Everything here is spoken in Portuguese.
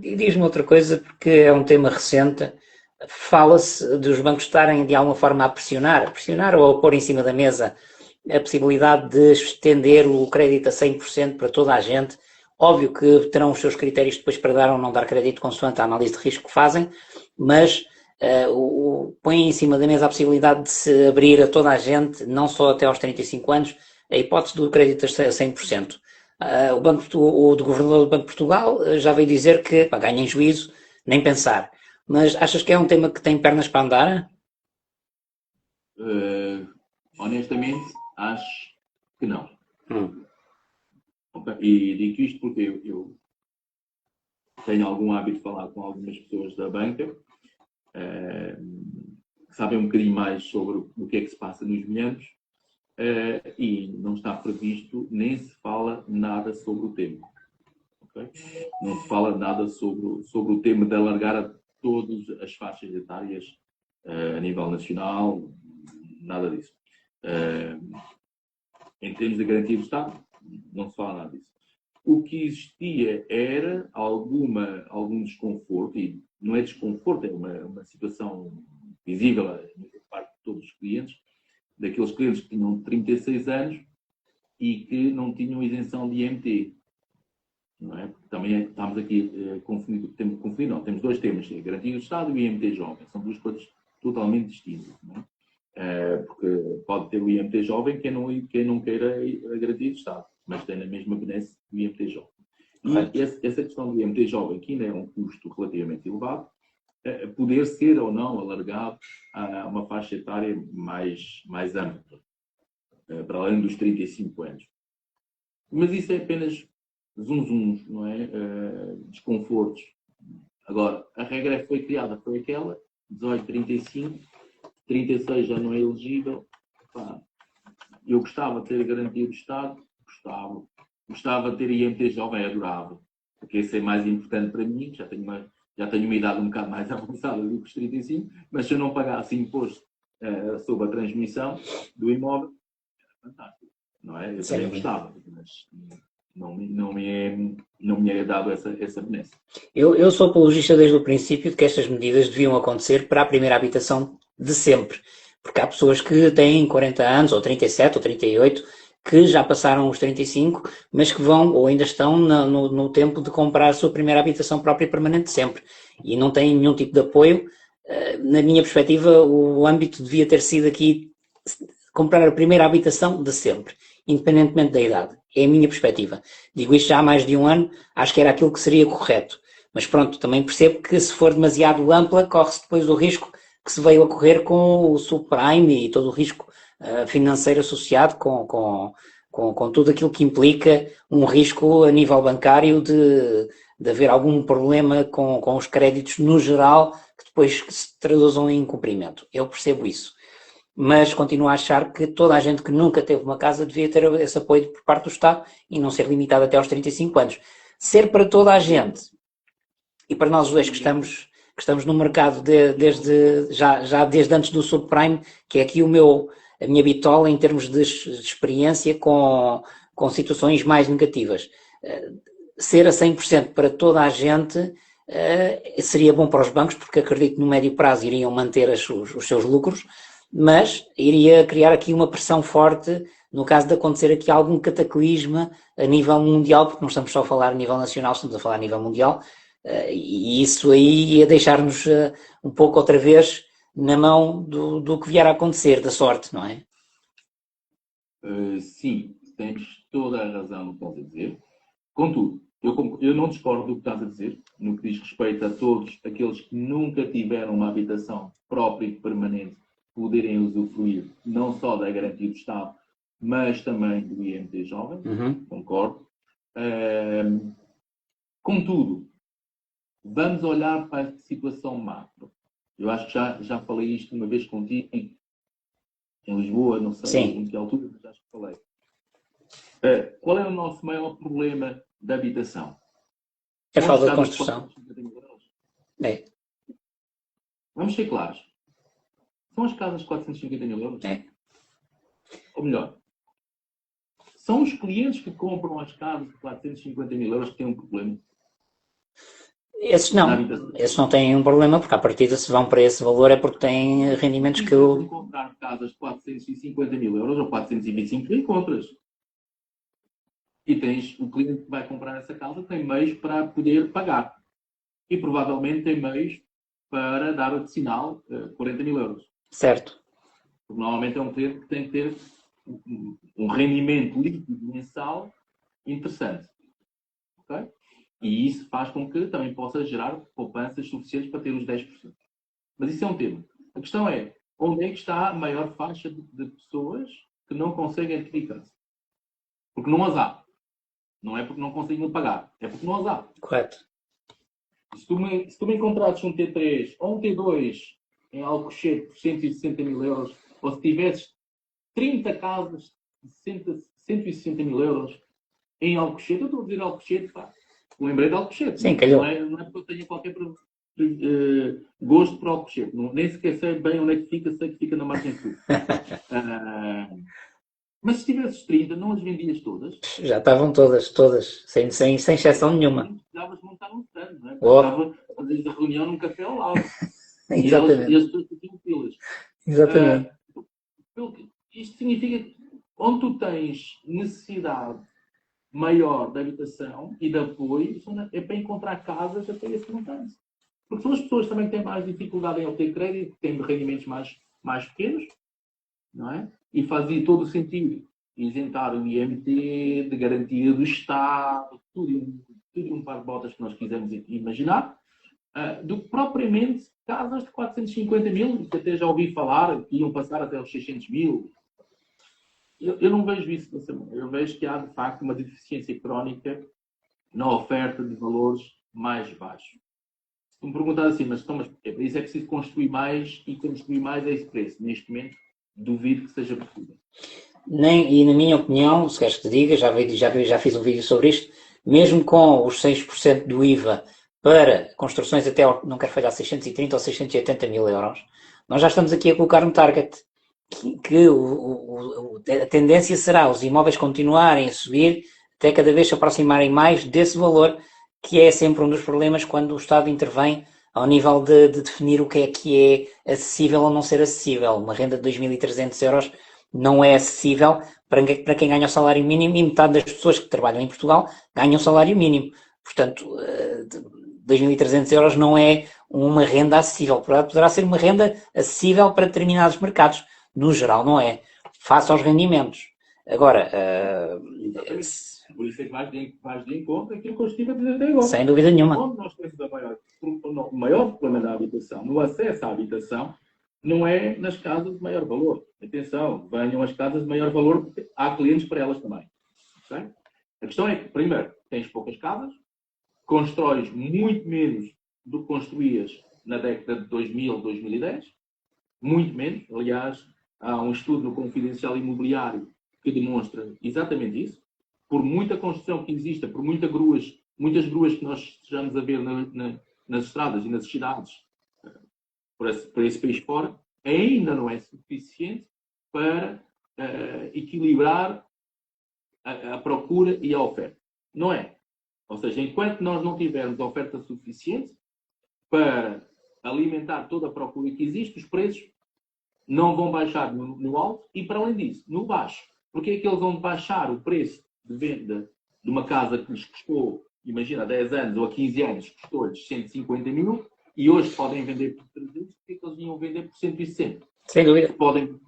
E diz-me outra coisa, porque é um tema recente. Fala-se dos bancos estarem de alguma forma a pressionar ou a pôr em cima da mesa a possibilidade de estender o crédito a 100% para toda a gente. Óbvio que terão os seus critérios depois para dar ou não dar crédito consoante a análise de risco que fazem, mas põem em cima da mesa a possibilidade de se abrir a toda a gente, não só até aos 35 anos, a hipótese do crédito a 100%. O governador do Banco de Portugal já veio dizer que ganhem juízo, nem pensar. Mas achas que é um tema que tem pernas para andar? Honestamente, acho que não. E digo isto porque eu tenho algum hábito de falar com algumas pessoas da banca que sabem um bocadinho mais sobre o que é que se passa nos milhares e não está previsto, nem se fala nada sobre o tema. Okay? Não se fala nada sobre o tema de alargar a todas as faixas etárias a nível nacional, nada disso. Em termos de garantia do Estado, não se fala nada disso. O que existia era algum desconforto, e não é desconforto, é uma situação visível por parte de todos os clientes, daqueles clientes que tinham 36 anos e que não tinham isenção de IMT. Não é? Porque também estamos aqui temos dois temas, a garantia do Estado e o IMT jovem, são duas coisas totalmente distintas. Não é? Porque pode ter o IMT jovem quem não queira a garantia do Estado, mas tem na mesma benesse o IMT jovem. E essa questão do IMT jovem, que ainda é um custo relativamente elevado, poder ser ou não alargado a uma faixa etária mais ampla, para além dos 35 anos. Mas isso é apenas zunzuns, não é? Desconfortos. Agora, a regra foi criada, foi aquela, 18, 35, 36 já não é elegível. Eu gostava de ter a garantia do Estado, gostava de ter IMT jovem, adorava, porque esse é mais importante para mim, já tenho uma idade um bocado mais avançada do que os 35, mas se eu não pagasse imposto sobre a transmissão do imóvel, é fantástico, não é? Eu também gostava, mas não me é dado essa benesse. Eu sou apologista desde o princípio de que estas medidas deviam acontecer para a primeira habitação de sempre, porque há pessoas que têm 40 anos, ou 37, ou 38, que já passaram os 35, mas que vão ou ainda estão no tempo de comprar a sua primeira habitação própria e permanente sempre, e não têm nenhum tipo de apoio. Na minha perspectiva, o âmbito devia ter sido aqui comprar a primeira habitação de sempre, independentemente da idade. É a minha perspectiva. Digo isto já há mais de um ano, acho que era aquilo que seria correto. Mas pronto, também percebo que se for demasiado ampla, corre-se depois o risco que se veio a correr com o subprime e todo o risco financeiro associado com tudo aquilo que implica um risco a nível bancário de haver algum problema com os créditos no geral que depois se traduzam em incumprimento. Eu percebo isso. Mas continuo a achar que toda a gente que nunca teve uma casa devia ter esse apoio por parte do Estado e não ser limitado até aos 35 anos. Ser para toda a gente, e para nós dois que estamos no mercado desde antes do subprime, que é aqui a minha bitola em termos de experiência com situações mais negativas. Ser a 100% para toda a gente seria bom para os bancos, porque acredito que no médio prazo iriam manter os seus lucros, mas iria criar aqui uma pressão forte no caso de acontecer aqui algum cataclisma a nível mundial, porque não estamos só a falar a nível nacional, estamos a falar a nível mundial, e isso aí ia deixar-nos um pouco outra vez na mão do que vier a acontecer, da sorte, não é? Sim, tens toda a razão no que estás a dizer. Contudo, eu não discordo do que estás a dizer, no que diz respeito a todos aqueles que nunca tiveram uma habitação própria e permanente poderem usufruir não só da garantia do Estado, mas também do IMT jovem, concordo. Contudo, vamos olhar para a situação macro. Eu acho que já falei isto uma vez contigo, em Lisboa, não sei em que altura, mas acho que falei. Qual é o nosso maior problema da habitação? É a falta de construção. É. Vamos ser claros. São as casas de 450 mil euros? É. Ou melhor, são os clientes que compram as casas de 450 mil euros que têm um problema? na habitação. Esses não têm um problema, porque à partida se vão para esse valor é porque têm rendimentos que eu... Se comprar casas de 450 mil euros ou 425 mil, compras. E tens o cliente que vai comprar essa casa tem meios para poder pagar. E provavelmente tem meios para dar de sinal 40 mil euros. Certo. Porque normalmente é um cliente que tem que ter um rendimento líquido mensal interessante. Okay? E isso faz com que também possa gerar poupanças suficientes para ter os 10%. Mas isso é um tema. A questão é, onde é que está a maior faixa de pessoas que não conseguem adquirir casa? Porque não as há. Não é porque não conseguem pagar, é porque não as há. Correto. Se tu me encontrasses um T3 ou um T2 em Alcochete por 160 mil euros, ou se tivesses 30 casas de 160 mil euros em Alcochete, eu estou a dizer Alcochete, pá, lembrei de Alcochete. Sim, não é porque eu tenha qualquer gosto por Alcochete. Nem sequer sei bem onde é que fica, sei que fica na margem sul. Mas se tivesses 30, não as vendias todas? Já estavam todas, sem exceção nenhuma. Precisavas montar um stand, não é? Oh. Precisava fazer a reunião num café ao lado. Exatamente. E as pessoas faziam filas. Exatamente. Isto significa que onde tu tens necessidade maior de habitação e de apoio, é para encontrar casas até esse montante. Porque são as pessoas também que têm mais dificuldade em obter crédito, que têm rendimentos mais pequenos, não é? E fazia todo o sentido isentar o IMT, de garantia do Estado, tudo um par de botas que nós quisermos imaginar, do que propriamente casas de 450 mil, que até já ouvi falar, que iam passar até os 600 mil. Eu não vejo isso dessa maneira. Eu vejo que há, de facto, uma deficiência crónica na oferta de valores mais baixos. Se me perguntar assim, mas isso é preciso construir mais e construir mais a esse preço. Neste momento, duvido que seja possível. E na minha opinião, se queres que te diga, já fiz um vídeo sobre isto, mesmo com os 6% do IVA para construções até, não quero falhar, 630 ou 680 mil euros, nós já estamos aqui a colocar um target, que a tendência será os imóveis continuarem a subir até cada vez se aproximarem mais desse valor, que é sempre um dos problemas quando o Estado intervém ao nível de definir o que é acessível ou não ser acessível. Uma renda de 2.300 euros não é acessível para quem ganha o salário mínimo e metade das pessoas que trabalham em Portugal ganham o salário mínimo. Portanto, 2.300 euros não é uma renda acessível. Poderá ser uma renda acessível para determinados mercados. No geral, não é. Face aos rendimentos. Agora... Por isso é que vais de encontro aquilo que eu estive a dizer até agora. Sem dúvida nenhuma. Onde nós temos o maior problema da habitação, no acesso à habitação, não é nas casas de maior valor. Atenção, venham as casas de maior valor, porque há clientes para elas também. Okay? A questão é que, primeiro, tens poucas casas, constróis muito menos do que construías na década de 2000, 2010, muito menos. Aliás, há um estudo no Confidencial Imobiliário que demonstra exatamente isso. Por muita construção que exista, por muitas gruas que nós estejamos a ver nas estradas e nas cidades, por esse país fora, ainda não é suficiente para equilibrar a procura e a oferta. Não é. Ou seja, enquanto nós não tivermos oferta suficiente para alimentar toda a procura que existe, os preços não vão baixar no alto e, para além disso, no baixo. Porque é que eles vão baixar o preço de venda de uma casa que lhes custou, imagina, 10 anos ou 15 anos, custou-lhes 150 mil e hoje podem vender por 300, porque é que eles iam vender por 160? Sem dúvida. Podem